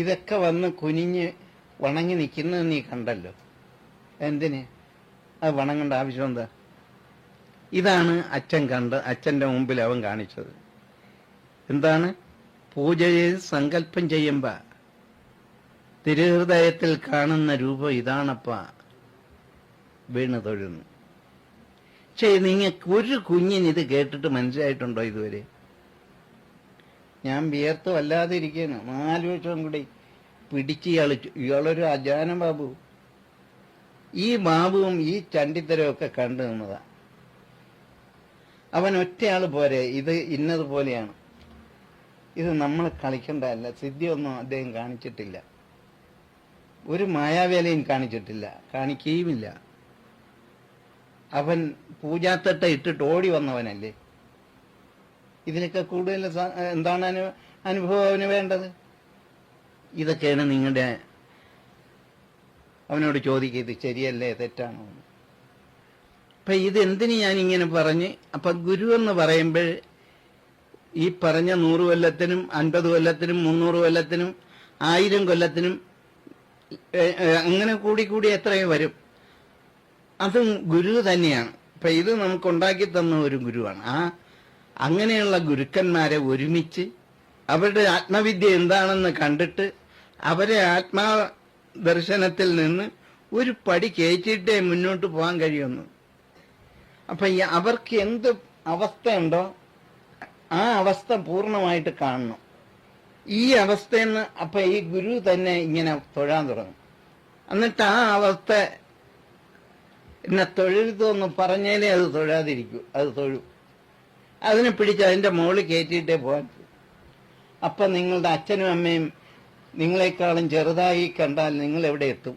ഇതൊക്കെ വന്ന് കുനിഞ്ഞ് വണങ്ങി നിൽക്കുന്നത് നീ കണ്ടല്ലോ. എന്തിന് അത് വണങ്ങേണ്ട ആവശ്യം എന്താ? ഇതാണ് അച്ഛൻ അച്ഛൻ്റെ മുമ്പിൽ അവൻ കാണിച്ചത്. എന്താണ്? പൂജ ചെയ്ത് സങ്കല്പം ചെയ്യുമ്പോ തിരുഹൃദയത്തിൽ കാണുന്ന രൂപം ഇതാണപ്പ, വീണ് തൊഴുന്നു. പക്ഷേ നിങ്ങൾക്ക് ഒരു കുഞ്ഞിന് ഇത് കേട്ടിട്ട് മനസ്സിലായിട്ടുണ്ടോ ഇതുവരെ? ഞാൻ വിയർത്ത് വല്ലാതെ ഇരിക്കുകയാണ്. 4 വർഷം കൂടി പിടിച്ച് ഇയാളൊരു അജാന ബാബു. ഈ ബാബുവും ഈ ചണ്ടിത്തരമൊക്കെ കണ്ടു നിന്നതാ. അവൻ ഒറ്റയാൾ പോരെ, ഇത് ഇന്നതുപോലെയാണ്. ഇത് നമ്മൾ കളിക്കേണ്ടതല്ല. സിദ്ധിയൊന്നും അദ്ദേഹം കാണിച്ചിട്ടില്ല, ഒരു മായാവേലയും കാണിച്ചിട്ടില്ല, കാണിക്കുകയുമില്ല. അവൻ പൂജാത്തട്ട ഇട്ടിട്ട് ഓടി വന്നവനല്ലേ. ഇതിനൊക്കെ കൂടുതൽ എന്താണ് അനുഭവം അവന് വേണ്ടത്? ഇതൊക്കെയാണ് നിങ്ങളുടെ. അവനോട് ചോദിക്കുക, ഇത് ശരിയല്ലേ തെറ്റാണോ? അപ്പൊ ഇതെന്തിന് ഞാനിങ്ങനെ പറഞ്ഞ്, അപ്പൊ ഗുരു എന്ന് പറയുമ്പോൾ ഈ പറഞ്ഞ 100 കൊല്ലത്തിനും 50 കൊല്ലത്തിനും 300 കൊല്ലത്തിനും 1000 കൊല്ലത്തിനും അങ്ങനെ കൂടി എത്രയോ വരും. അതും ഗുരു തന്നെയാണ്. അപ്പൊ ഇത് നമുക്കുണ്ടാക്കി തന്ന ഒരു ഗുരുവാണ്. അങ്ങനെയുള്ള ഗുരുക്കന്മാരെ ഒരുമിച്ച് അവരുടെ ആത്മവിദ്യ എന്താണെന്ന് കണ്ടിട്ട് അവരെ ആത്മാദർശനത്തിൽ നിന്ന് ഒരു പടി കയറ്റിയിട്ടേ മുന്നോട്ട് പോകാൻ കഴിയുന്നു. അപ്പൊ അവർക്ക് എന്ത് അവസ്ഥയുണ്ടോ ആ അവസ്ഥ പൂർണ്ണമായിട്ട് കാണണം. ഈ അവസ്ഥയിൽ നിന്ന് അപ്പൊ ഈ ഗുരു തന്നെ ഇങ്ങനെ തൊഴാൻ തുടങ്ങും. എന്നിട്ട് ആ അവസ്ഥ എന്നെ തൊഴരുതെന്ന് പറഞ്ഞാലേ അത് തൊഴാതിരിക്കൂ, അത് തൊഴൂ. അതിനെ പിടിച്ച് അതിൻ്റെ മുകളിൽ കയറ്റിയിട്ടേ പോകാൻ. അപ്പം നിങ്ങളുടെ അച്ഛനും അമ്മയും നിങ്ങളെക്കാളും ചെറുതായി കണ്ടാൽ നിങ്ങൾ എവിടെ എത്തും?